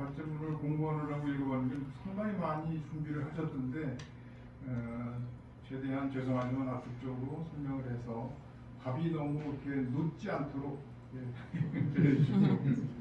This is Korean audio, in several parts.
발제문을 공부하느라고 읽어봤는데 상당히 많이 준비를 하셨던데 최대한 죄송하지만 압축적으로 설명을 해서 답이 너무 이렇게 늦지 않도록 해주시면 좋겠습니다.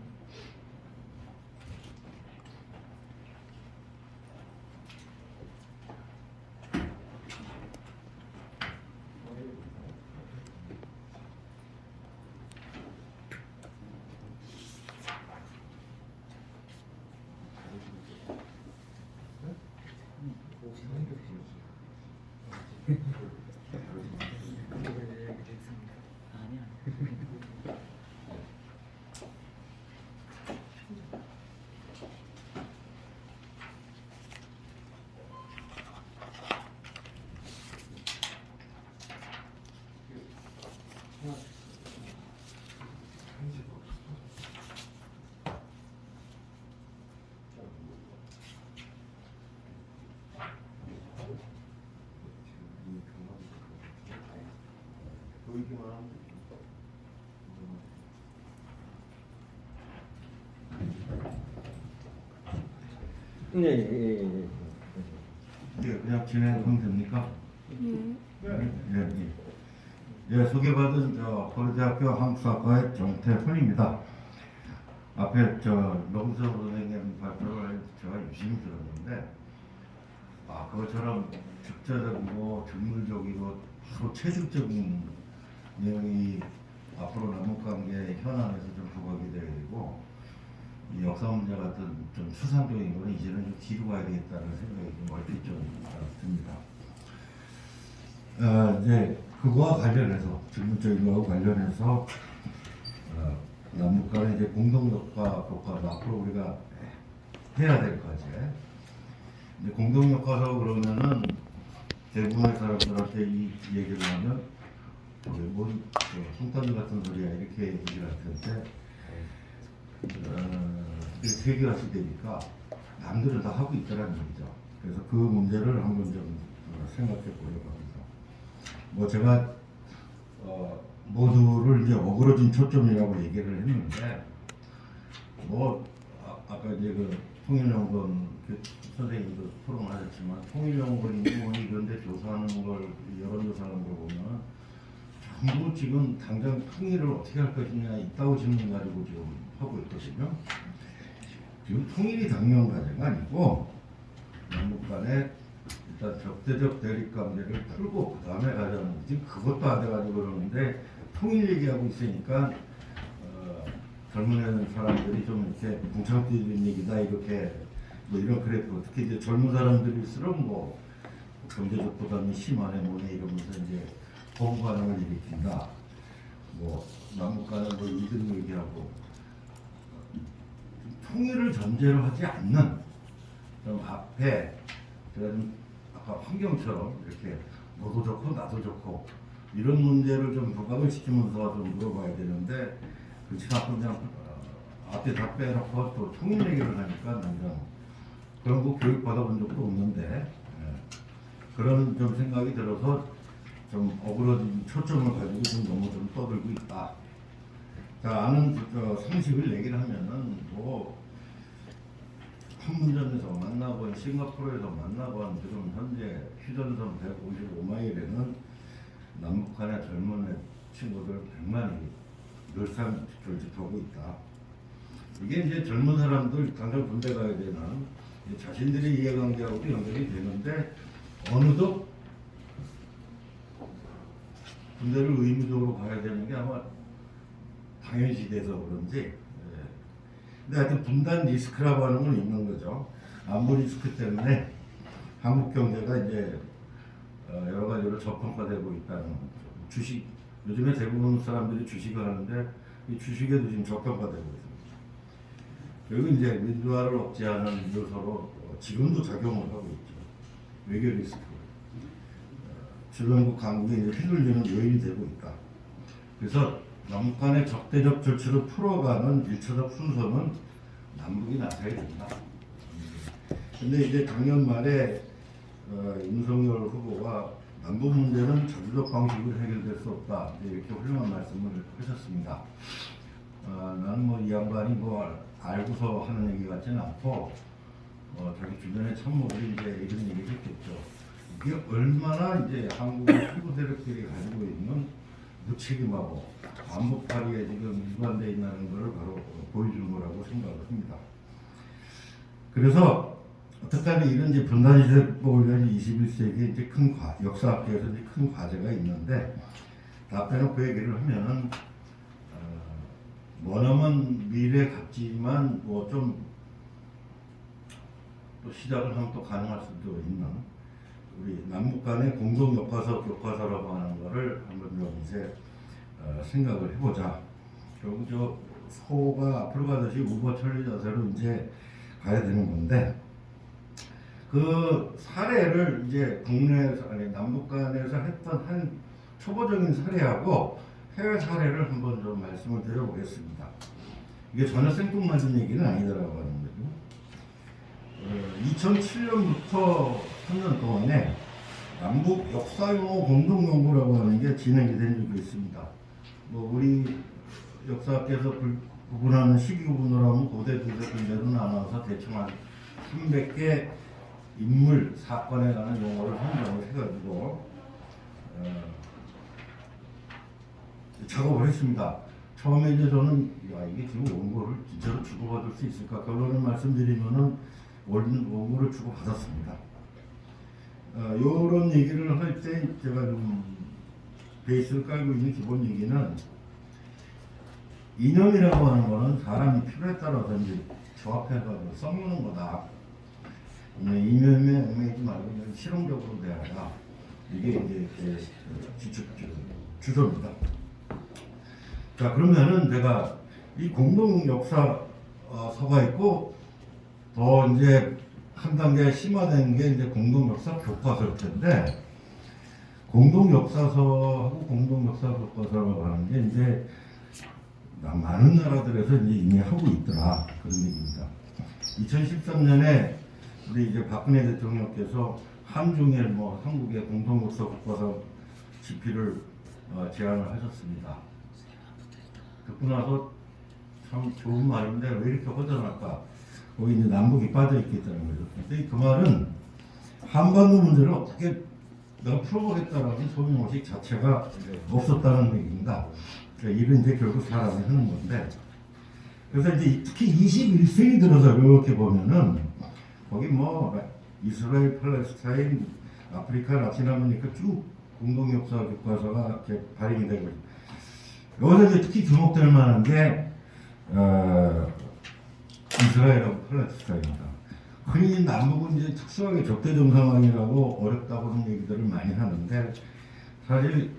네, 그냥 진행하면 됩니까? 소개받은 고려대학교 한국사학과의 정태훈입니다. 앞에 명서 선생님 발표를 제가 유심히 들었는데, 그것처럼 적자적이고 전문적이고 소체적인 내용이 앞으로 남북관계 현안에서 좀 부각이 되어야 되고, 이 역사 문제 같은 좀 추상적인 거는 이제는 좀 뒤로 가야 되겠다는 생각이 좀 얼핏 좀 듭니다. 이제 그거와 관련해서 전문적인 거와 관련해서 남북 간의 이제 공동역사 교과서 앞으로 우리가 해야 될 거지. 근데 공동역사서 그러면은 대부분의 사람들한테 이 얘기를 하면 뭔 송탄 같은 소리야 이렇게 얘기를 할 텐데. 세계화 시대니까 남들은 다 하고 있다는 얘기죠. 그래서 그 문제를 한번 좀 생각해 보려고 합니다. 제가 모두를 이제 어그러진 초점이라고 얘기를 했는데, 아까 이제 그 통일연구원 선생님도 토론하셨지만 통일연구원이고 이런데 조사하는 걸 여론조사하는 걸 보면 전부 지금 당장 통일을 어떻게 할 것이냐 이따고 질문 가지고 지금 하고 있거든요. 지금 통일이 당면 과제가 아니고 남북 간에 일단 적대적 대립 관계를 풀고 그 다음에 가자는 지금 그것도 안 돼가지고 그러는데 통일 얘기하고 있으니까 젊은 사람들이 좀 이렇게 붕창 뛰는 얘기다 이렇게 이런 그래프 특히 이제 젊은 사람들일수록 경제적 부담이 심하네 뭐네 이러면서 이제 거부 반응을 일으킨다. 남북 간에 이등 얘기하고 통일을 전제로 하지 않는 좀 앞에 제가 좀 아까 환경처럼 이렇게 너도 좋고 나도 좋고 이런 문제를 좀 부각을 시키면서 좀 물어봐야 되는데 그렇지 않고 그냥 앞에 다 빼놓고 또 통일 얘기를 하니까 당장 그런 거 교육 받아본 적도 없는데 그런 좀 생각이 들어서 좀 어그러진 초점을 가지고 좀 너무 좀 떠들고 있다. 자, 아는 상식을 얘기를 하면은 판문점에서 만나본 싱가포르에서 만나본 지금 현재 휴전선 155마일에는 남북 간의 젊은 친구들 100만이 늘상 결집하고 있다. 이게 이제 젊은 사람들 당장 군대 가야 되는 자신들의 이해관계하고도 연결이 되는데 어느덧 군대를 의무적으로 가야 되는 게 아마 당연시돼서 그런지. 근데 하여튼 분단 리스크라고 하는 건 있는 거죠. 안보 리스크 때문에 한국 경제가 이제 여러 가지로 저평가되고 있다는 거죠. 주식, 요즘에 대부분 사람들이 주식을 하는데 이 주식에도 지금 저평가되고 있습니다. 그리고 이제 민주화를 억제하는 요소로 지금도 작용을 하고 있죠. 외교 리스크. 주변국 강국이 이제 휘둘리는 요인이 되고 있다. 그래서 남북 간의 적대적 조치를 풀어가는 1차적 순서는 남북이 나서야 된다. 근데 이제 작년 말에 윤석열 후보가 남북 문제는 자주적 방식으로 해결될 수 없다. 이렇게 훌륭한 말씀을 하셨습니다. 나는 뭐 이 양반이 뭐 알고서 하는 얘기 같지는 않고 자기 주변의 참모들이 이제 이런 얘기를 했겠죠. 이게 얼마나 이제 한국의 피부 세력들이 가지고 있는 무책임하고 반복파리에 지금 일관되어 있다는 것을 바로 보여주는 거라고 생각을 합니다. 그래서 어떻게든 이런 이제 분단시대법을 위한 21세기 이제 역사학계에서 이제 큰 과제가 있는데 다 빼놓고 얘기를 하면은 머나먼 미래 같지만 뭐 좀 또 시작을 하면 또 가능할 수도 있는 우리 남북 간의 공동 교과서라고 하는 거를 한번 좀 이제 생각을 해보자. 결국 저 소가 앞으로 가듯이 우거천리 자세로 이제 가야 되는 건데 그 사례를 이제 국내에서 아니 남북 간에서 했던 한 초보적인 사례하고 해외 사례를 한번 좀 말씀을 드려보겠습니다. 이게 전혀 생뚱맞은 얘기는 아니더라고 하는 거죠. 2007년부터 3년 동안에 남북 역사용어 공동연구라고 하는 게 진행이 된 적이 있습니다. 뭐 우리 역사학계에서 구분하는 시기 구분으로 하면 고대 도대군대로 나눠서 대충 한 300개 인물, 사건에 관한 용어를 선정을 해가지고 작업을 했습니다. 처음에 이제 저는 이게 지금 원고를 진짜로 주고받을 수 있을까? 결론을 말씀드리면은 원고를 주고받았습니다. 요런 얘기를 할 때 제가 좀 베이스를 깔고 있는 기본 얘기는 이념이라고 하는 거는 사람이 필요에 따라서 이제 조합해가지고 썩는 거다. 이념에 얽매이지 말고 그냥 실용적으로 대하라. 이게 이제 주조입니다. 자, 그러면은 제가 이 공동 역사서가 있고 더 이제 한 단계 심화된 게 이제 공동 역사 교과서일 텐데 공동 역사서하고 공동 역사 교과서라고 하는 게 이제 많은 나라들에서 이제 이미 하고 있더라 그런 얘기입니다. 2013년에 우리 이제 박근혜 대통령께서 한중일 뭐 한국의 공동 역사 교과서 집필을 제안을 하셨습니다. 듣고 나서 참 좋은 말인데 왜 이렇게 허전할까? 거기 이제 남북이 빠져 있겠다는 거죠. 근데 그 말은 한반도 문제를 어떻게 내가 풀어보겠다라는 소명의식 자체가 없었다는 얘기입니다. 그러니까 이런 이제 결국 사람이 하는 건데, 그래서 이제 특히 21세기 들어서 이렇게 보면은 거기 뭐 이스라엘, 팔레스타인, 아프리카, 라틴 아메리카 쭉 공동 역사 교과서가 이렇게 발행이 되고 있습니다. 여기서 이제 특히 주목될 만한 게 이스라엘하고 팔레스타인입니다. 흔히 남북은 이제 특수하게 적대정상황이라고 어렵다고는 얘기들을 많이 하는데 사실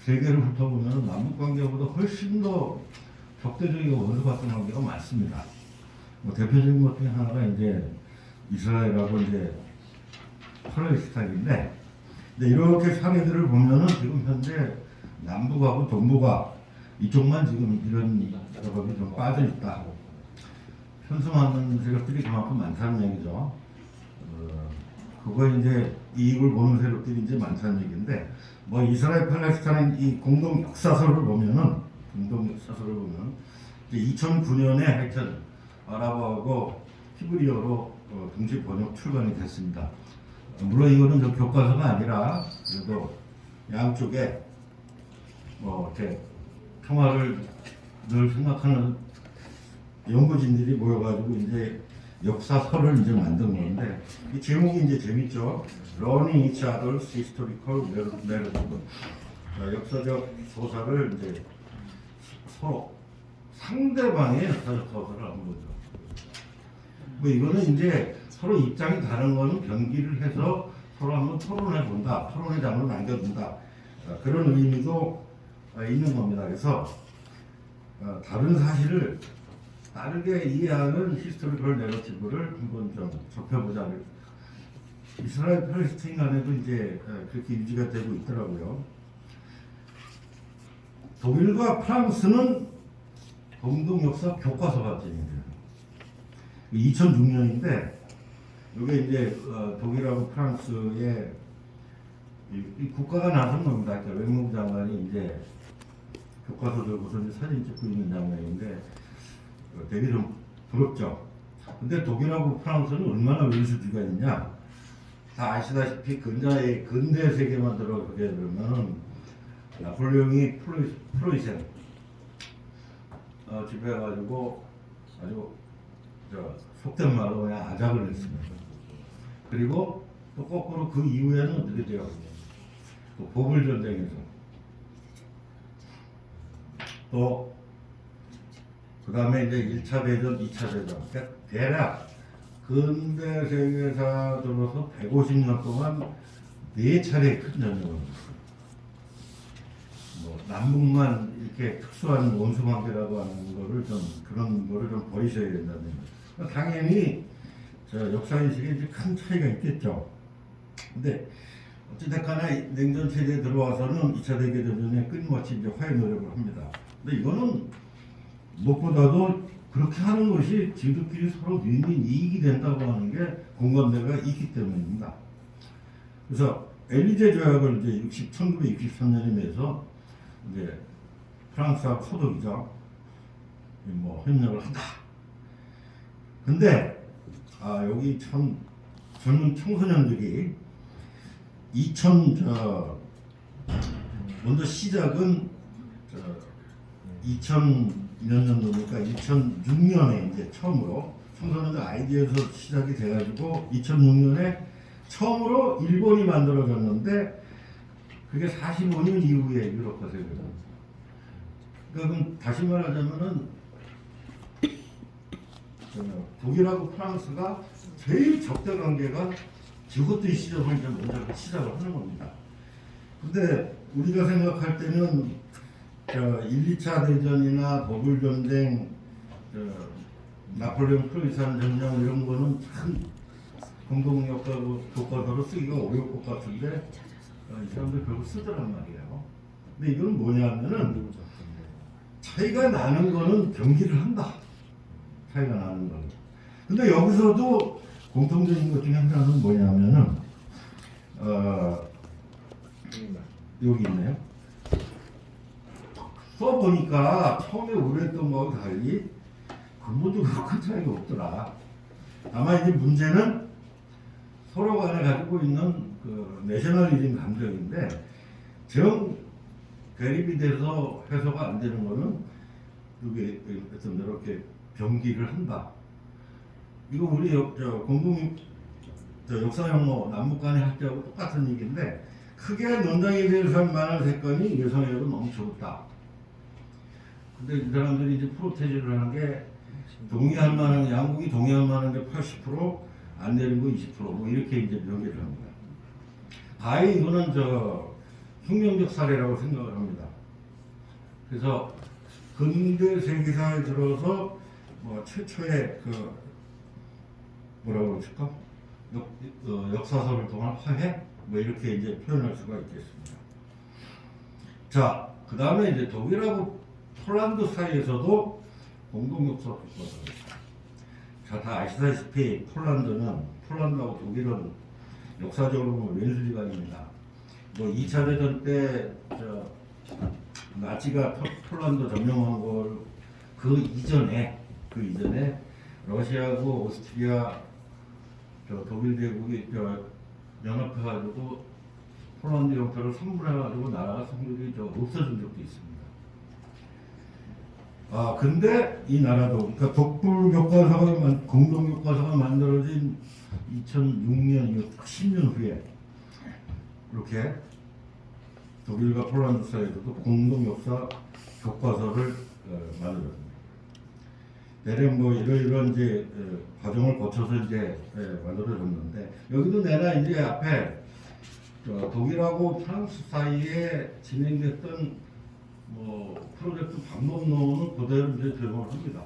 세계를 훑어보면 남북 관계보다 훨씬 더 적대적이고 원수 같은 관계가 많습니다. 뭐 대표적인 것 중에 하나가 이제 이스라엘하고 이제 팔레스타인인데, 근데 이렇게 사례들을 보면은 지금 현재 남북하고 동북아 이쪽만 지금 이런 작업이 좀 빠져 있다. 편승하는 세력들이 그만큼 많다는 얘기죠. 그거 이제 이익을 보는 세력들이 이제 많다는 얘기인데, 뭐 이스라엘 팔레스타인 이 공동 역사서를 보면은 이제 2009년에 하여튼 아랍어하고 히브리어로 동시 번역 출간이 됐습니다. 물론 이거는 저 교과서가 아니라 그래도 양쪽에 뭐 이렇게 평화를 늘 생각하는 연구진들이 모여가지고 이제 역사서를 이제 만든 건데 이 제목이 이제 재밌죠. Learning each other's historical narrative. 역사적 소사를 이제 서로 상대방의 역사적 서사를 하는 거죠. 뭐 이거는 이제 서로 입장이 다른 거는 변기를 해서 서로 한번 토론해 본다, 토론의 장을 남겨둔다, 그런 의미도 있는 겁니다. 그래서 다른 사실을 다르게 이해하는 히스토리컬 내러티브를 한번 좀 접해보자. 이스라엘 팔레스타인 간에도 이제 그렇게 유지가 되고 있더라고요. 독일과 프랑스는 공동 역사 교과서가 제정돼요. 2006년인데 이게 이제 독일하고 프랑스의 이 국가가 나선 겁니다. 그러니까 외무부 장관이 이제 교과서 들고서 이제 사진 찍고 있는 장면인데 되게 좀 부럽죠. 근데 독일하고 프랑스는 얼마나 왼수지가 있냐? 다 아시다시피 근대 세계만 들어가게 되면은 나폴레옹이 프로이센 지배해가지고 아주 속된 말로 그냥 아작을 냈습니다. 그리고 또 거꾸로 그 이후에는 어떻게 돼요? 또 보불 전쟁에서 또 그 다음에 이제 1차 대전, 2차 대전. 그러니까 대략 근대 세계사 들어서 150년 동안 4차례 큰 전쟁을 했어요. 뭐 남북만 이렇게 특수한 원수 관계라고 하는 거를 좀 그런 거를 좀 버리셔야 된다는 거예요. 당연히 역사인식에 이제 큰 차이가 있겠죠. 근데 어찌됐거나 냉전 체제에 들어와서는 2차 대전에 끊임없이 이제 화해 노력을 합니다. 근데 이거는 무엇보다도 그렇게 하는 것이 지들끼리 서로 윈윈 이익이 된다고 하는 게 공감대가 있기 때문입니다. 그래서 엘리제 조약을 이제 1963년에 내서 이제 프랑스하고 소독이죠. 뭐 협력을 한다. 근데 여기 참 젊은 청소년들이 먼저 시작은 2000 몇 년도니까 2006년에 이제 처음으로 청소년들 아이디어에서 시작이 돼가지고 2006년에 처음으로 일본이 만들어졌는데 그게 45년 이후에 유럽 가서요. 그러니까 다시 말하자면은 독일하고 프랑스가 제일 적대 관계가 죽었던 시점을 이제 먼저 시작을 하는 겁니다. 근데 우리가 생각할 때는 1, 2차 대전이나 보불 전쟁, 나폴레옹 프로이센 전쟁 이런 거는 참 공동 교과서로 쓰기가 어려울 것 같은데 이 사람들 결국 쓰더란 말이에요. 근데 이건 뭐냐면은 차이가 나는 거는 경기를 한다. 차이가 나는 거는. 근데 여기서도 공통적인 것 중에 하나는 뭐냐면은 여기 있네요. 써보니까 처음에 우려했던 거하고 달리 근본적으로 큰 차이가 없더라. 다만 이제 문제는 서로 간에 가지고 있는 그 내셔널리즘 감정인데 정 대립이 돼서 해소가 안 되는 거는 이게 어떤 이렇게 병기를 한다. 이거 우리 역사 용어 남북 간의 학자하고 똑같은 얘기인데 크게 논쟁이 될 만한 사건이 여성에게도 너무 적었다. 근데 이 사람들이 이제 프로테지를 하는 게 동의할 만한 양국이 동의할 만한 게 80%, 안 되는 거 20%뭐 이렇게 이제 변기를 합니다. 아예 이거는 혁명적 사례라고 생각을 합니다. 그래서 근대 세계사에 들어서 뭐 최초의 뭐라고 그럴까? 역사서를 통한 화해 뭐 이렇게 이제 표현할 수가 있겠습니다. 자, 그 다음에 이제 독일하고 폴란드 사이에서도 공동 역사 교과서가 있어요. 자, 다 아시다시피 폴란드하고 독일은 역사적으로 보면 왼수지간입니다. 뭐 2차 대전 때 나치가 폴란드 점령한 걸 그 이전에 러시아하고 오스트리아 독일 대국이 연합해가지고 폴란드 영토를 선물해가지고 나라가 성격이 없어진 적도 있습니다. 근데 이 나라도 그러니까 독불 교과서가 공동 교과서가 만들어진 2006년 10년 후에 이렇게 독일과 폴란드 사이에서도 공동 역사 교과서를 만들었습니다. 대략 뭐 이런 이제 과정을 거쳐서 이제 만들어졌는데 여기도 내가 이제 앞에 독일하고 프랑스 사이에 진행됐던 뭐 프로젝트 방법론은 그대로 이제 적용을 합니다.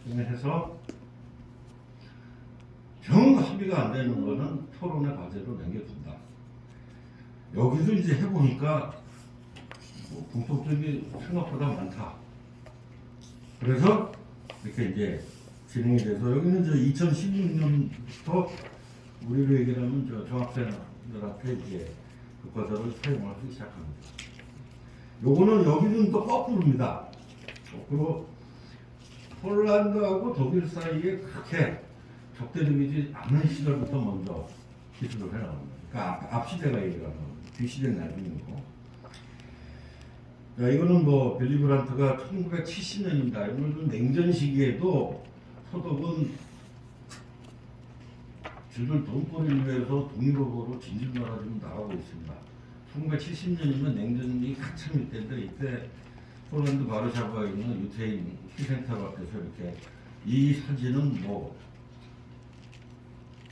해서 정 합의가 안 되는 거는 토론의 과제로 남겨둔다. 여기서 이제 해보니까 뭐 공통점이 생각보다 많다. 그래서 이렇게 이제 진행이 돼서 여기는 이제 2016년부터 우리로 얘기하면 중학생들한테 이제 교과서를 사용하기 시작합니다. 요거는 여기는 또 거꾸로입니다. 거꾸로 폴란드하고 독일 사이에 그렇게 적대적이지 않은 시절부터 먼저 기술을 해나갑니다. 그러니까 앞 시대가 얘기하는 뒷시대는 나중이고. 자, 이거는 뭐 빌리 브란트가 1970년입니다. 이거는 냉전 시기에도 서독은 지들 돈벌이를 위해서 독립으로 진질나라 지금 나가고 있습니다. 1970년이면 냉전이 한참일 때인데 이때 폴란드 바르샤바에 있는 유태인 희생탑 앞에서 이렇게 이 사진은 뭐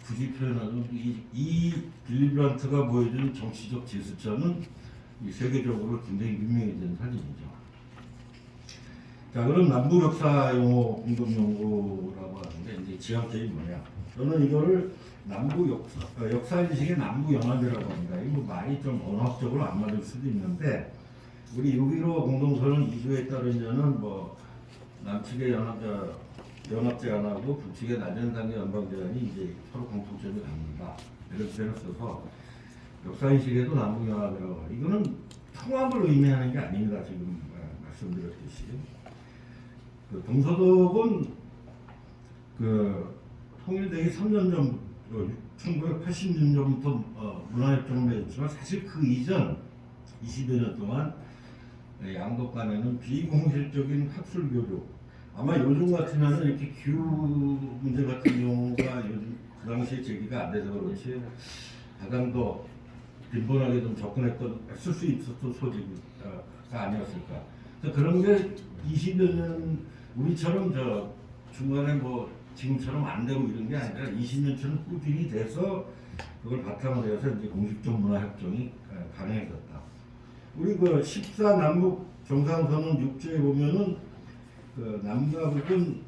굳이 표현하면 이 빌리 브란트가 보여준 정치적 제스처는 이 세계적으로 굉장히 유명해진 사진이죠. 자, 그럼 남북 역사 용어 공동 연구라고 하는데 이제 지향점이 뭐냐? 저는 이거를 남북 역사 인식의 남북 연합이라고 합니다. 이거 말이 좀 언어학적으로 안 맞을 수도 있는데 우리 6.15 공동선언 2조에 따르면은 뭐 남측의 연합 제안하고 북측의 나전당의 연방 제안이 이제 서로 공통점이 갑니다. 이렇게 써서 역사인식에도 남북연합이라고 해요. 이거는 통합을 의미하는 게 아닙니다. 지금 말씀드렸듯이 그 동서독은 그 통일되기 3년 전 1986년부터 문화협정을 맺었지만 사실 그 이전 20여 년 동안 양국 간에는 비공식적인 학술 교류 아마 요즘 같으면 이렇게 기후 문제 같은 경우가 요즘 그 당시에 제기가 안 돼서 그렇지 가장 더 빈번하게 좀 쓸 수 있었던 소지가 아니었을까. 그런 게 20여 년 우리처럼 저 중간에 뭐 지금처럼 안 되고 이런 게 아니라 20년처럼 꾸준히 돼서 그걸 바탕으로 해서 이제 공식적 문화협정이 가능해졌다. 우리 그 14 남북 정상선언 6조에 보면은 그 남과 북은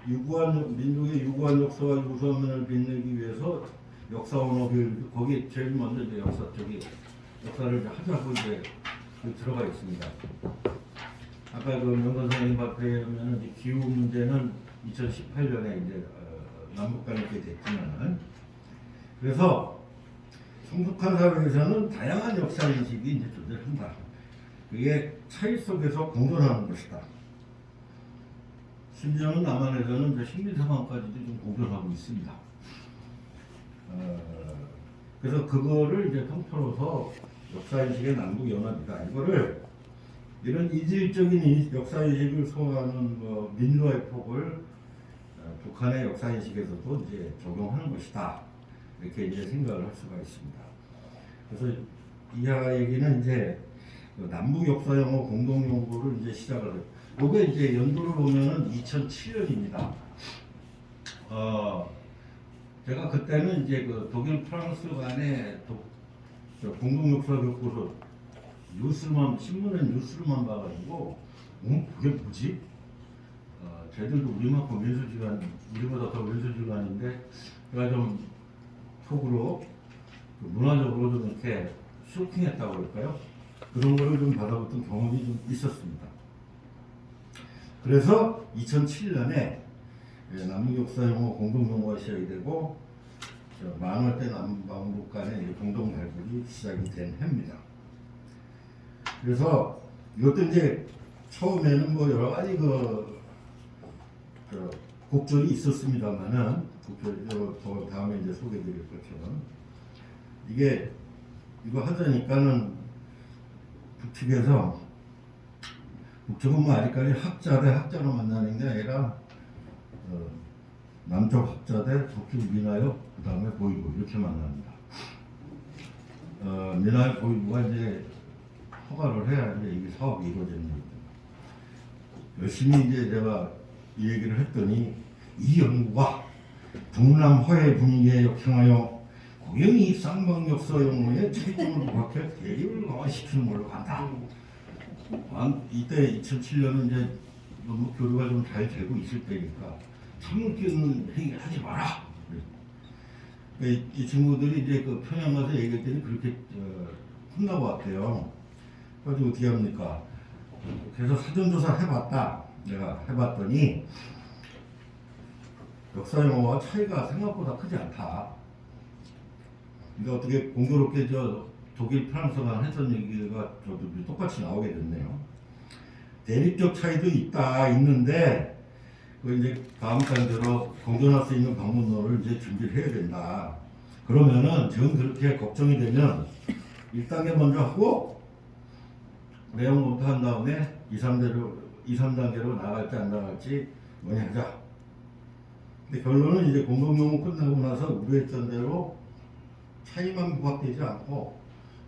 민족의 유구한 역사와 유서면을 빛내기 위해서 역사 언어 교육 거기 제일 먼저 이제 역사를 하자고 이제 들어가 있습니다. 아까 그 명건 선생님 앞에 보면은 기후 문제는 2018년에 이제 남북 간에 이렇게 됐지만은 그래서 성숙한 사회에서는 다양한 역사 인식이 이제 존재한다. 그게 차이 속에서 공존하는 것이다. 심지어는 남한에서는 이제 식민사관까지도 좀 공존하고 있습니다. 그래서 그거를 이제 통틀어서 역사인식의 남북연합이다. 이거를 이런 이질적인 역사인식을 소화하는 뭐 민주화의 폭을 북한의 역사인식에서도 이제 적용하는 것이다. 이렇게 이제 생각을 할 수가 있습니다. 그래서 이하 얘기는 이제 남북 역사 영어 공동 연구를 이제 시작을 해요. 이게 이제 연도를 보면은 2007년입니다. 제가 그때는 이제 그 독일 프랑스 간에 공동 역사 교과서 뉴스만 신문에 뉴스로만 봐가지고 그게 뭐지? 쟤들도 우리만큼 왼수지간 우리보다 더 왼수지간인데 제가 좀 속으로 문화적으로 좀 이렇게 쇼킹했다고 할까요? 그런 거를 좀 받아봤던 경험이 좀 있었습니다. 그래서 2007년에 남북 역사 영어 공동 연구가 시작이 되고 만월대 남북 간의 공동 발굴이 시작이 된 해입니다. 그래서 이것도 이제 처음에는 뭐 여러 가지 곡절이 있었습니다만은 곡절 다음에 이제 소개드릴 것처럼 이거 하자니까는 북측은 뭐 아직까지 학자 대 학자로 만나는 게 아니라 남쪽 학자 대 북쪽 민화역 그 다음에 보이부 이렇게 만납니다. 민화역 보이부가 이제 허가를 해야 이제 이게 사업이 이루어지는 겁니다. 열심히 이제 제가 이 얘기를 했더니 이 연구가 동남 화해 분위기에 역행하여 고영이 쌍방 역사 연구에 최종을 부각해 대립을 강화시키는 걸로 간다. 이때 2007년은 이제 너무 교류가 좀 잘 되고 있을 때니까 참을기 없는 행위 하지 마라. 이 친구들이 이제 그 평양 가서 얘기했더니 그렇게 혼나고 왔대요. 그래서 어떻게 합니까? 그래서 사전조사 해봤다. 내가 해봤더니 역사 영어와 차이가 생각보다 크지 않다. 그러니까 어떻게 공교롭게 독일, 프랑스가 했던 얘기가 저도 똑같이 나오게 됐네요. 대립적 차이도 있는데 그 이제 다음 단계로 공존할 수 있는 방법론을 이제 준비를 해야 된다. 그러면은 정 그렇게 걱정이 되면 1단계 먼저 하고 내용 검토한 다음에 2, 3단계로 나갈지 안 나갈지 논의하자. 근데 결론은 이제 공동연구 끝나고 나서 우려했던 대로 차이만 부각되지 않고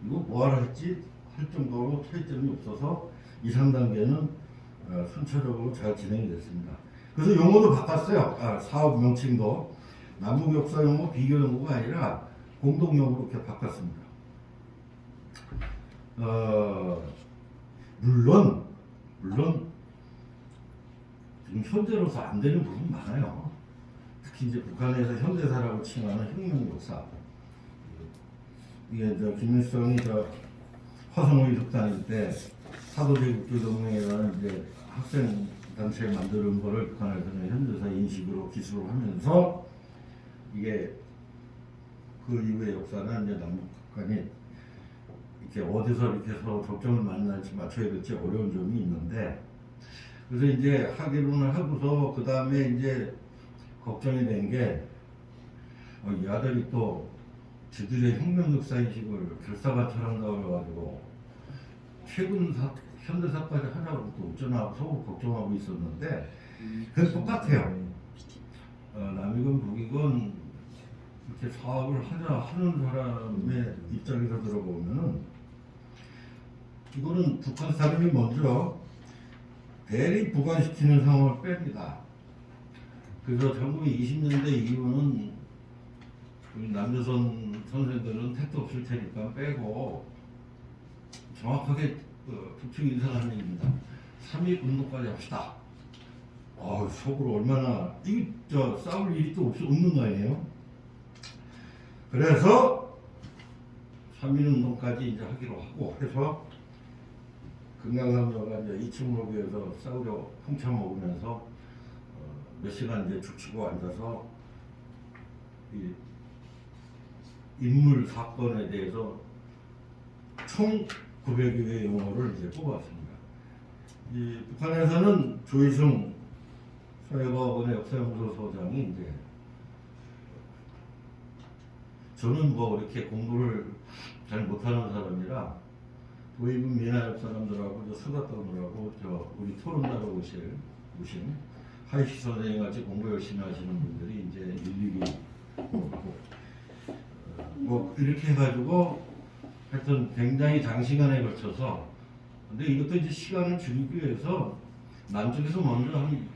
이거 뭐하러 했지 할 정도로 차이점이 없어서 2, 3단계는 순차적으로 잘 진행이 됐습니다. 그래서 용어도 바꿨어요. 사업 명칭도 남북역사 용어 비교 용어가 아니라 공동 용어로 이렇게 바꿨습니다. 물론 지금 현재로서 안 되는 부분 많아요. 특히 이제 북한에서 현대사라고 칭하는 혁명 역사. 이게 김일성이 화성을 이륙 다닐 때 사도제국주동맹이라는 이제 학생 단체 만드는 거를 북한에서는 현대사 인식으로 기술을 하면서 이게 그 이후의 역사는 이제 남북 북한이 이렇게 어디서 이렇게 서로 적정을 맞춰야 될지 어려운 점이 있는데 그래서 이제 학예론을 하고서 그 다음에 이제 걱정이 된 게 이 아들이 또 지들의 혁명 역사 인식을 결사반출한다고 그래가지고 최근 현대사까지 하자고 또 어쩌나 서로 걱정하고 있었는데 그건 똑같아요. 남이건 북이건 이렇게 사업을 하는 사람의 입장에서 들어보면은 이거는 북한 사람이 먼저 대립 부관시키는 상황을 뺍니다. 그래서 1920년대 이후는 우리 남조선 선생들은 택도 없을 테니까 빼고 정확하게 북측 인사하는 얘기입니다. 3.1 운동까지 합시다. 속으로 얼마나 싸울 일이 또 없는 거 아니에요? 그래서 3.1 운동까지 이제 하기로 하고 해서 금강산도가 이제 2층 로비에서 싸우려 풍차 먹으면서 몇 시간 이제 죽치고 앉아서 이 인물 사건에 대해서 총 900여 개의 용어를 이제 뽑았습니다. 이 북한에서는 조희승 사회과학원의 역사연구소 소장이 이제 저는 뭐 이렇게 공부를 잘 못하는 사람이라 도입은 미나역 사람들하고 수다 떠느라고 우리 토론나로 오신 하이시 선생님 같이 공부 열심히 하시는 분들이 이제 일일이 뭐 이렇게 해가지고 하여튼 굉장히 장시간에 걸쳐서 근데 이것도 이제 시간을 줄이기 위해서 남쪽에서 먼저 한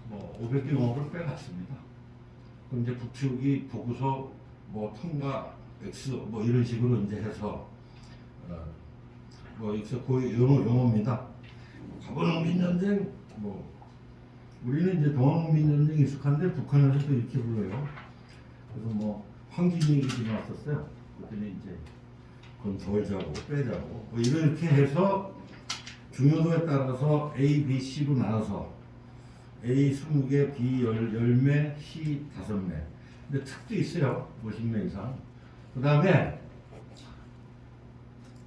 500개 용어를 빼갔습니다. 그럼 이제 북측이 보고서 통과 X 이런 식으로 이제 해서 X 고유 용어입니다. 가보농민전쟁 우리는 이제 동학농민전쟁 익숙한데 북한에서도 이렇게 불러요. 그래서 황진 얘기 나왔었어요. 그랬더니 이제 그건 덜자고 빼자고 이렇게 해서 중요도에 따라서 A, B, C로 나눠서 A 20개, B 10매, C 5매. 근데 특도 있어요. 50매 이상. 그 다음에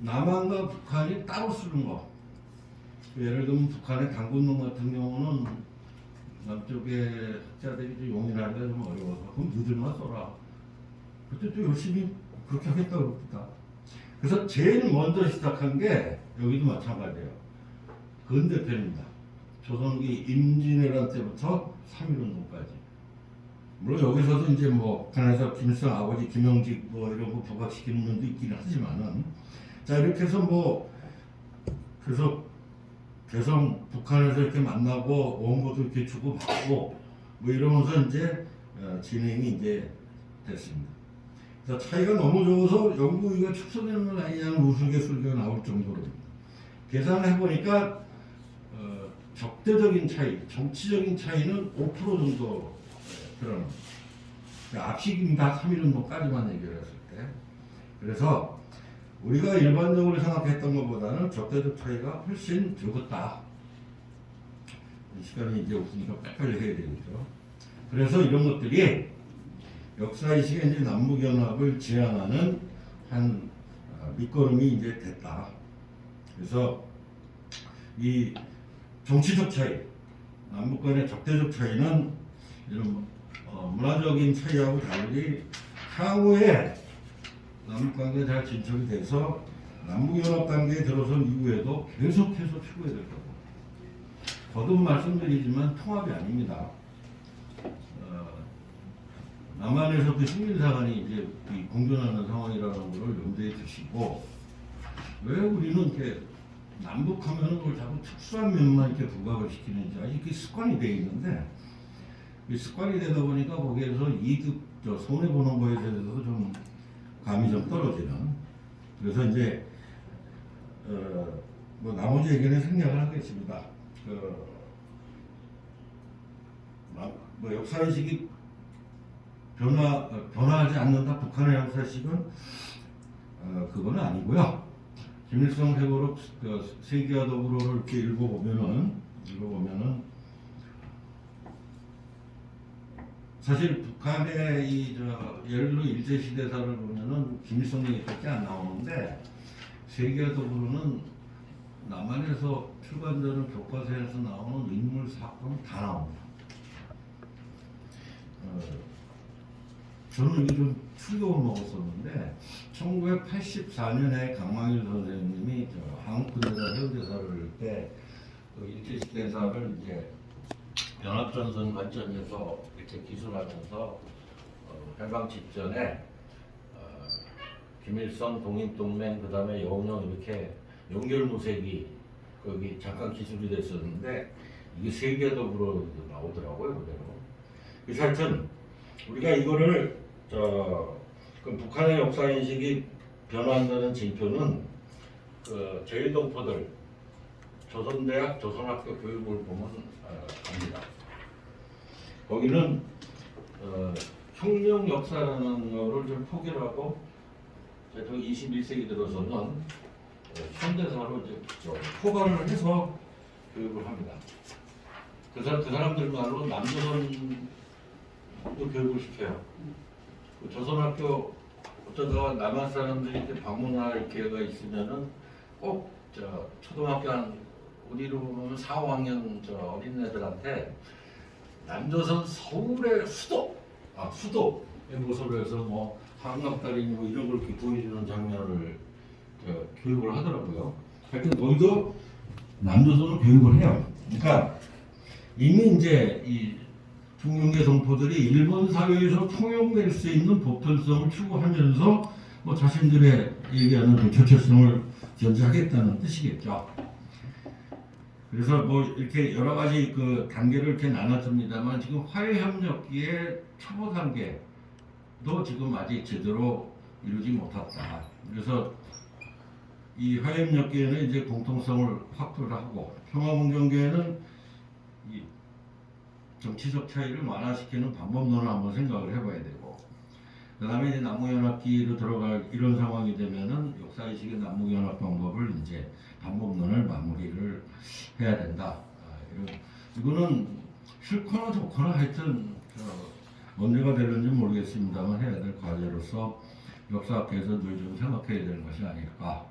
남한과 북한이 따로 쓰는 거. 예를 들면 북한의 당군론 같은 경우는 남쪽의 학자들이 좀 용인하기가 좀 어려워서 그럼 너희들만 써라. 그때 또 열심히 그렇게 하겠다고 그럽니다. 그래서 제일 먼저 시작한 게 여기도 마찬가지예요. 근대편입니다. 조선기 임진왜란 때부터 3.1운동까지. 물론 여기서도 이제 북한에서 김일성 아버지 김영직 이런 거 부각시키는 면도 있긴 하지만은 자 이렇게 해서 그래서 개성 북한에서 이렇게 만나고 원고도 이렇게 주고받고 이러면서 이제 진행이 이제 됐습니다. 그래서 차이가 너무 적어서 영국이가 축소되는 건 아니냐는 우스갯소리가 나올 정도로 계산을 해보니까 적대적인 차이, 정치적인 차이는 5% 정도 드러납니다. 앞식임 다 3.1운동까지만 얘기를 했을 때. 그래서 우리가 일반적으로 생각했던 것보다는 적대적 차이가 훨씬 적었다. 시간이 이제 없으니까 빨리 해야 되겠죠. 그래서 이런 것들이 역사의식의 이제 남북연합을 지향하는 한 밑거름이 이제 됐다. 그래서 이 정치적 차이, 남북 간의 적대적 차이는 이런 문화적인 차이하고 달리 향후에 남북 관계가 잘 진척이 돼서 남북연합 단계에 들어선 이후에도 계속해서 추구해야 될 거고. 거듭 말씀드리지만 통합이 아닙니다. 남한에서 그 식민사관이 이제 이 공존하는 상황이라는 것을 염두에 두시고, 왜 우리는 이렇게 남북하면은 그걸 자꾸 특수한 면만 이렇게 부각을 시키는지 이게 습관이 되어 있는데, 이 습관이 되다 보니까 거기에서 이득, 손해 보는 거에 대해서도 좀 감이 좀 떨어지는. 그래서 이제 뭐 나머지 얘기는 생략을 하겠습니다. 뭐 역사인식이 변화하지 않는다. 북한의 역사식은 그건 아니고요. 김일성 회고록 세계화 더불어를 이렇게 읽어보면은 사실 북한의 예를 들어 일제시대사를 보면은 김일성 얘기밖에 안 나오는데, 세계화 더불어는 남한에서 출간되는 교과서에서 나오는 인물 사건 다 나옵니다. 저는 이게 좀 충격을 먹었었는데, 1984년에 강망일 선생님이 한국군대사 해운대사를 때 일제시대사를 이제 연합전선 관점에서 이렇게 기술하면서 해방 직전에 김일성 독립동맹 그다음에 여운형 이렇게 연결무색이 거기 잠깐 기술이 됐었는데, 이게 세계 더불어 나오더라고요 그대로. 그래서 하여튼 우리가 이거를 그 북한의 역사 인식이 변화한다는 징표는 그 제1동포들 조선대학 조선학교 교육을 보면 압니다. 거기는 혁명 역사라는 거를 좀 포기를 하고 21세기 들어서는 현대사로 이제 포괄을 해서 교육을 합니다. 그 사람들 말로 남조선 교육을 시켜요. 그 조선학교 어쩌다가 남한 사람들이 이렇게 방문할 기회가 있으면은 꼭 초등학교 한 우리로 보면 4, 5학년 어린애들한테 남조선 서울의 수도의 모습을 해서 뭐 한강다리 뭐 이런 걸 이렇게 보여주는 장면을 교육을 하더라고요. 하여튼 거기도 남조선을 교육을 해요. 그러니까 이미 이제 이 중용계 동포들이 일본 사회에서 통용될 수 있는 보편성을 추구하면서 뭐 자신들의 얘기하는 그 정체성을 견지하겠다는 뜻이겠죠. 그래서 뭐 이렇게 여러 가지 그 단계를 이렇게 나눴습니다만, 지금 화해협력기의 초보 단계도 지금 아직 제대로 이루지 못했다. 그래서 이 화해협력기에는 이제 공통성을 확보를 하고, 평화공정계에는 이 정치적 차이를 완화시키는 방법론을 한번 생각을 해봐야 되고, 그 다음에 이제 남북연합기로 들어갈 이런 상황이 되면은 역사의식의 남북연합 방법을 이제 방법론을 마무리를 해야 된다. 이거는 싫거나 좋거나 하여튼 언제가 될는지 모르겠습니다만 해야 될 과제로서 역사학계에서 늘 좀 생각해야 되는 것이 아닐까.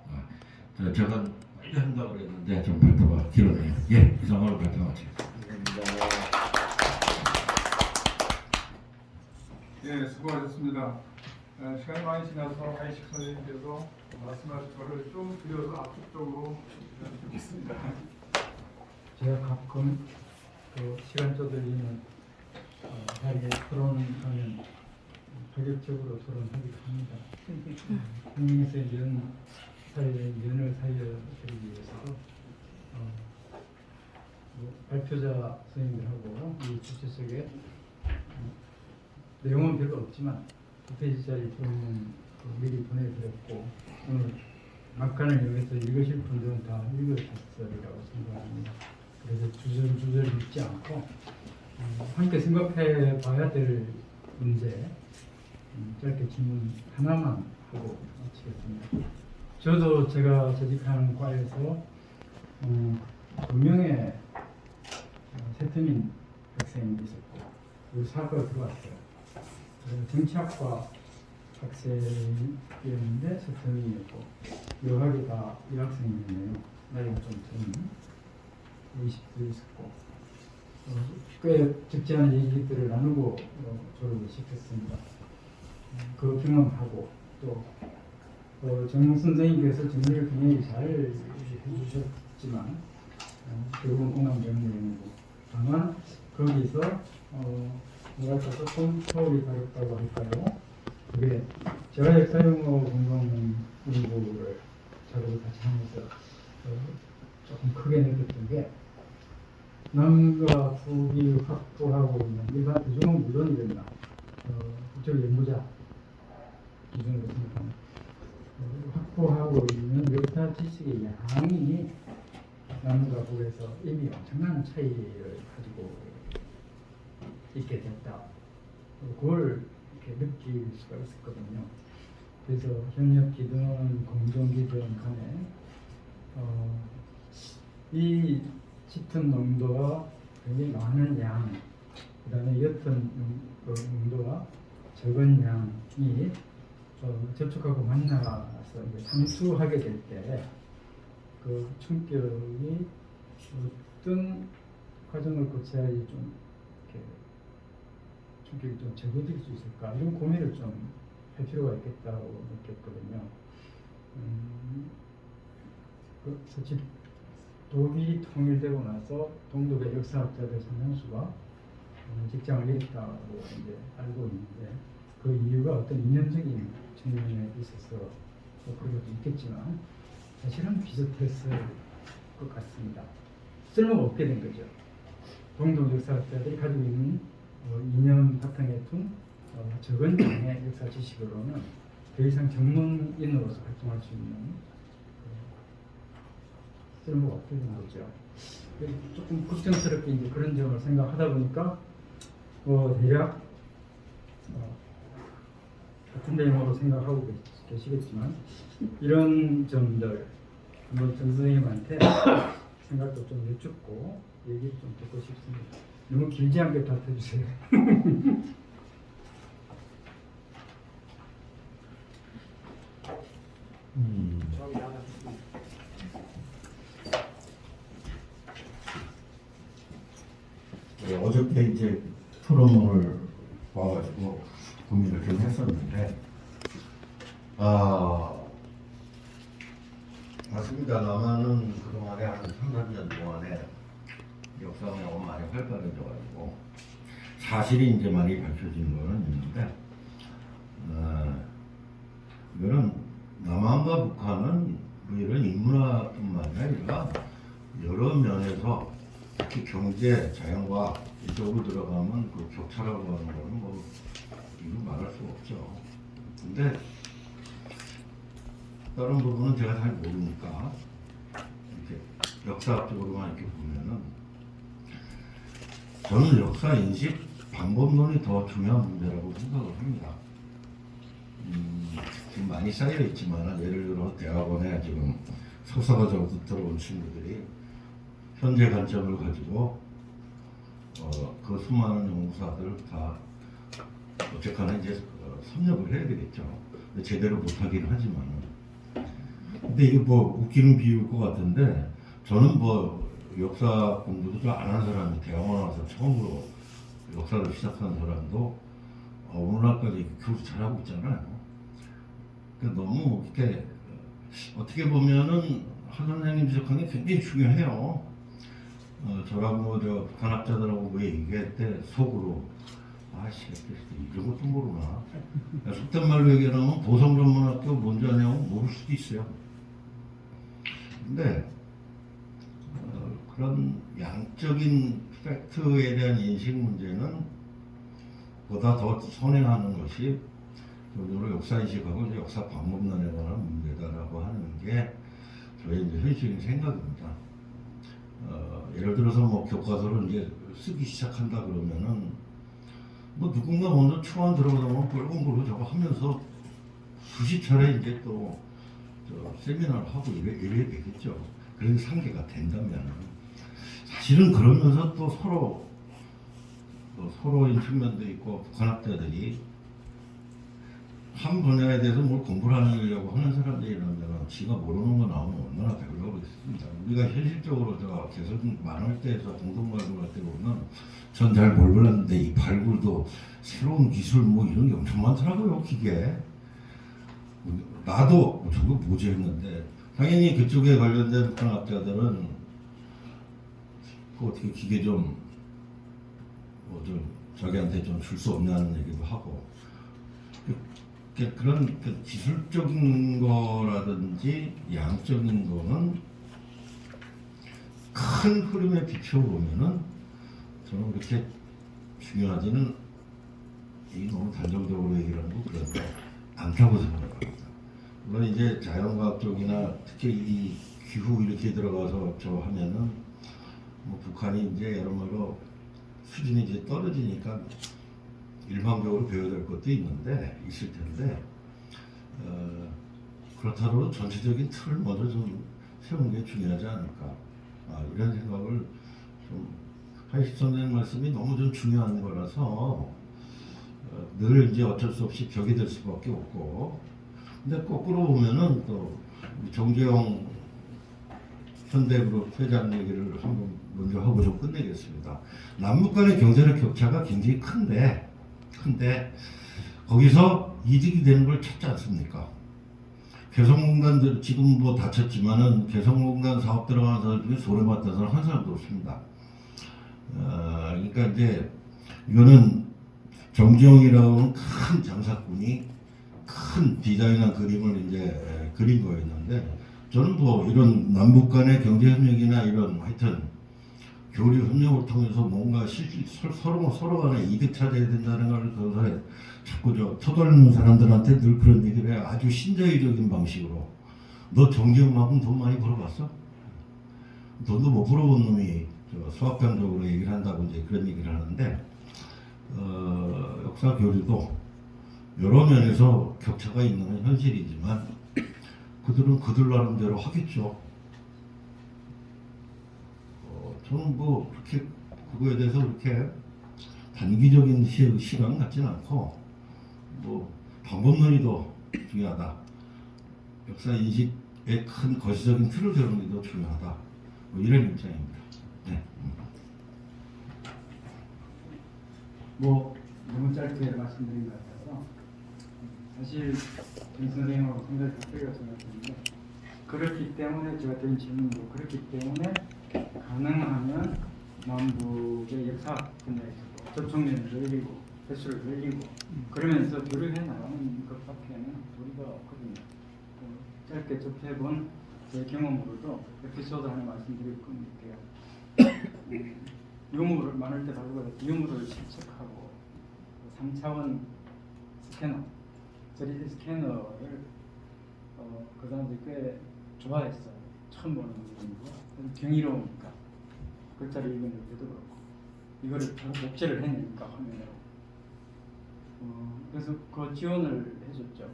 제가 빨리 한다고 그랬는데 좀 발표가 길어네요. 예, 이상으로 발표 마치겠습니다. 예, 수고하셨습니다. 시간이 많이 지나서 하이식 선생님께서 말씀하신 거를 좀 드려서 압축적으로 듣겠습니다. 제가 가끔 그 시간 쪼들리는 자리에 토론하면 파격적으로 토론하기도 합니다. 국민에서 연을 살려드리기 위해서도 발표자 선생님들하고 이 주최석에 내용은 별로 없지만 9페이지짜리 토론은 미리 보내드렸고, 오늘 막간을 이용해서 읽으실 분들은 다 읽으셨으리라고 생각합니다. 그래서 주저주저 읽지 않고 함께 생각해 봐야 될 문제 짧게 질문 하나만 하고 마치겠습니다. 저도 제가 재직하는 과에서 2명의 세트민 학생이 있었고 그 사학과에 들어왔어요. 정치학과 학생이었는데 서터민이었고 여학이 다 여학생이네요. 나이가 좀 드는 20도 있었고 꽤 적지 않은 얘기들을 나누고 졸업을 시켰습니다. 그 경험하고 또 정용 선생님께서 정리를 굉장히 잘 해주셨지만 결국은 공감 정리이고 다만 거기서 뭐랄까 조금 서울이 다르다고 할까요? 그게 제가 역사영어 공동 연구를 작업을 같이 하면서 조금 크게 느꼈던 게 남과 북이 확보하고 있는 일반 대중은 물론이랬나 국적 연구자 기준으로 생각하면 확보하고 있는 역사 지식의 양이 남과 북에서 이미 엄청난 차이를 가지고 있게 됐다. 그걸 이렇게 느낄 수가 있었거든요. 그래서 협력기든 공정기든 간에 이 짙은 농도가 굉장히 많은 양, 그 다음에 옅은 농도가 적은 양이 접촉하고 만나서 이제 상수하게 될 때 그 충격이 어떤 과정을 거쳐야지 좀 이렇게 충격이 좀 제거될 수 있을까 이런 고민을 좀 할 필요가 있겠다고 느꼈거든요. 그래서 독일이 통일되고 나서 동독의 역사학자들 상당수가 직장을 잃었다고 이제 알고 있는데 그 이유가 어떤 인연적인 측면에 있어서 그런 것도 있겠지만 사실은 비슷했을 것 같습니다. 쓸모가 없게 된 거죠. 동독 역사학자들이 가지고 있는 이념 바탕에 둔 적은 양의 역사 지식으로는 더 이상 전문인으로서 활동할 수 있는 쓸모가 없게 된 거죠. 조금 걱정스럽게 이제 그런 점을 생각하다 보니까 대략 같은 내용으로 생각하고 계시겠지만 이런 점들 한번 정 선생님한테 생각도 좀 여쭙고 얘기를 좀 듣고 싶습니다. 너무 길지 않게 답해주세요. 어저께 이제 토론을 와가지고 고민을 좀 했었는데, 맞습니다. 남한은 그동안에 한 3, 4년 동안에 역사가 많이 활발해져가지고 사실이 이제 많이 밝혀진 거는 있는데, 이거는 남한과 북한은 뭐 이런 인문화뿐만 아니라 여러 면에서 특히 경제, 자연과학 이쪽으로 들어가면 그 격차라고 하는 거는 뭐 이루 말할 수 없죠. 근데 다른 부분은 제가 잘 모르니까 이렇게 역사학적으로만 이렇게 보면은 저는 역사 인식 방법론이 더 중요한 문제라고 생각을 합니다. 지금 많이 쌓여 있지만 예를 들어 대학원에 지금 석사과정으로 들어온 친구들이 현재 관점을 가지고 그 수많은 연구사들 다 어쨌거나 이제 섭렵을 해야 되겠죠. 근데 제대로 못하긴 하지만은. 근데 이게 뭐 웃기는 비유일 것 같은데 저는 뭐 역사 공부도 좀 안 한 사람이 대학원 와서 처음으로 역사를 시작한 사람도 오늘날까지 교수 잘하고 있잖아요. 그러니까 너무 이렇게 어떻게 보면은 한 선생님 지적한 게 굉장히 중요해요. 저라고 저 북한 학자들하고 왜 얘기할 때 속으로 아씨 이런 것도 모르나. 속된 말로 얘기하면 보성전문학교 뭔지 아냐고 모를 수도 있어요. 근데 그런 양적인 팩트에 대한 인식 문제는 보다 더 선행하는 것이 여러 역사인식하고 역사 방법론에 관한 문제다라고 하는 게 저의 이제 현실적인 생각입니다. 예를 들어서 뭐 교과서를 이제 쓰기 시작한다 그러면은 뭐 누군가 먼저 초안 들어가면 빨간 걸로 저거 하면서 수십 차례 이제 또 세미나를 하고 이래야 되겠죠. 그런 상계가 된다면 사실은 그러면서 또 서로인 측면도 있고 북한 학자들이 한 분야에 대해서 뭘 공부를 하려고 하는 사람들이 있는데는 지가 모르는 거 나오면 얼마나 배우려고 그랬습니다. 우리가 현실적으로 저 개선 많을 때에서 공동발굴 할 때 보면 전 잘 몰랐는데 이 발굴도 새로운 기술 뭐 이런 게 엄청 많더라고요. 기계. 나도 저거 뭐지 했는데 당연히 그쪽에 관련된科학자들은 그 어떻게 기계 좀 뭐 좀 자기한테 좀 줄 수 없냐는 얘기도 하고 그런 그 기술적인 거라든지 양적인 거는 큰 흐름에 비춰보면은 저는 그렇게 중요하지는 너무 단정적으로 얘기를 하고 그런데 않다고 생각합니다. 물론 이제 자연과학 쪽이나 특히 이 기후 이렇게 들어가서 저 하면은 뭐 북한이 이제 여러모로 수준이 이제 떨어지니까 일방적으로 배워야 될 것도 있을 텐데 그렇다고 전체적인 틀을 먼저 좀 세우는 게 중요하지 않을까 이런 생각을 좀 하이식 선생님 말씀이 너무 좀 중요한 거라서 늘 이제 어쩔 수 없이 벽이 될 수밖에 없고 근데 거꾸로 보면은 또 정재영 현대그룹 회장 얘기를 한번 먼저 하고 좀 끝내겠습니다. 남북 간의 경제력 격차가 굉장히 큰데 거기서 이득이 되는 걸 찾지 않습니까? 개성공단들 지금 뭐 다쳤지만은 개성공단 사업 들어가는 사람 중에 손해봤다는 사람 한 사람도 없습니다. 그러니까 이제 이거는 정지영이라고 하는 큰 장사꾼이 큰 디자인한 그림을 이제 그린 거였는데 저는 뭐 이런 남북 간의 경제협력이나 이런 하여튼 교류 협력을 통해서 뭔가 서로 간에 이득 찾아야 된다는 걸 그것에 자꾸 저 터덜는 사람들한테 늘 그런 얘기를 해. 아주 신자유적인 방식으로 너 정지영만큼 돈 많이 벌어봤어? 돈도 못 벌어본 놈이 수학적으로 얘기를 한다고 이제 그런 얘기를 하는데 역사 교류도 여러 면에서 격차가 있는 건 현실이지만 그들은 그들 나름대로 하겠죠. 저는 뭐 그렇게 그거에 대해서 그렇게 단기적인 시간 같지는 않고 뭐 방법론이 더 중요하다. 역사 인식의 큰 거시적인 틀을 세우는 게 더 중요하다. 뭐 이런 입장입니다. 네. 뭐 너무 짧게 말씀드린 것 같아서 사실 정 선생님하고 생각이 다 틀려서 생각했는데 그렇기 때문에 제가 드린 질문도 그렇기 때문에 가능하면 남북의 역사 분야에서도 접촉면을 늘리고 횟수를 늘리고 그러면서 교류해 나가는 것밖에는 도리가 없거든요. 짧게 접해본 제 경험으로도 에피소드 하나 말씀드릴 건데요. 유물을 많을 때 발굴해서 유물을 실측하고 3차원 스캐너, 3D 스캐너를 그 사람들이 꽤 좋아했어요. 처음 보는 물건이고 경이로우니까 글자를 읽는 때도 그렇고 이거를 바로 복제를 해내니까 화면으로 그래서 그 지원을 해줬죠.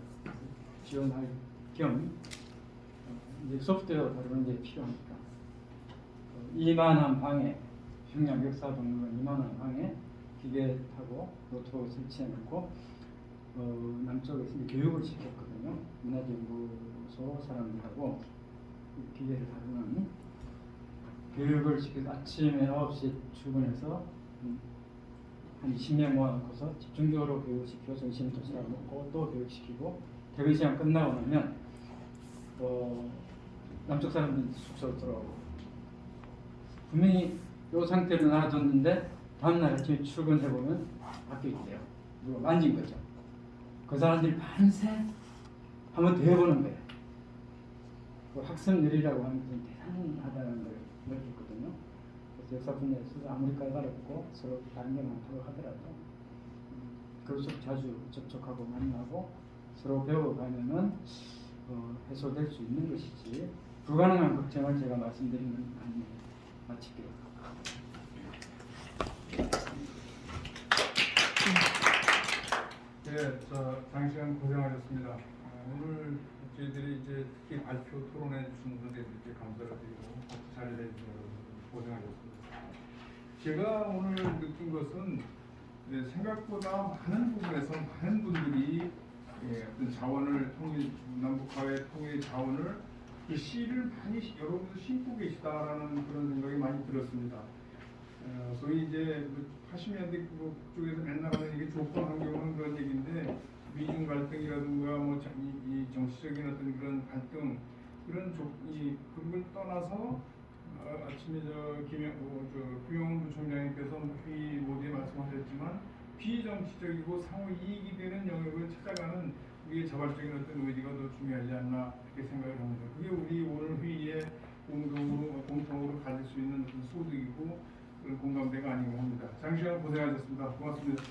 지원할 겸 이제 소프트웨어 다루는 게 필요하니까 이만한 방에 평양 역사박물관 이만한 방에 기계 타고 노트북을 설치해놓고 남쪽에서 교육을 시켰거든요. 문화연구소 사람들하고 기계를 다루는 교육을 시켜서 아침에 9시에 출근해서 한 20명 모아놓고서 집중적으로 교육시키고 점심 도시락 먹고 또 교육시키고 퇴근 시간 끝나고 나면 남쪽 사람들이 숙소로 들어오고 분명히 이 상태로 놔뒀는데 다음날 아침에 출근해보면 바뀌어 있대요. 누가 만진 거죠. 그 사람들이 밤새 한번 더 해보는 거예요. 그 학습률이라고 하는 게 대단하다는 걸 느꼈거든요. 그래서 역사 분야에서도 아무리 까다롭고 서로 다른 게 많다고 하더라도 그쪽 자주 접촉하고 만나고 서로 배워가면은 해소될 수 있는 것이지 불가능한 걱정을 제가 말씀드리는 아니에요. 마칠게요. 네, 장시간 고생하셨습니다. 오늘 저희들이 이제 특히 발표 토론해 주신 분들께 감사를 드리고 같이 자리해 주셔서 고생하셨습니다. 제가 오늘 느낀 것은 생각보다 많은 부분에서 많은 분들이 어떤 자원을 통일 남북과의 통일 자원을 그 씨를 많이 여러분들 심고 계시다라는 그런 생각이 많이 들었습니다. 소위 이제 80년대 쪽에서 맨날 하는 얘기 조건 환경은 그런 얘기인데 미중 갈등이라든가 뭐 이 정치적인 어떤 그런 갈등 이런 그런 걸 떠나서 아침에 구용훈 부총장님께서 회의 모두에 말씀하셨지만 비정치적이고 상호 이익이 되는 영역을 찾아가는 우리의 자발적인 어떤 의지가 더 중요하지 않나 그렇게 생각을 합니다. 그게 우리 오늘 회의에 공통으로 가질 수 있는 어떤 소득이고 그런 공감대가 아닌가 합니다. 장시간 고생하셨습니다. 고맙습니다.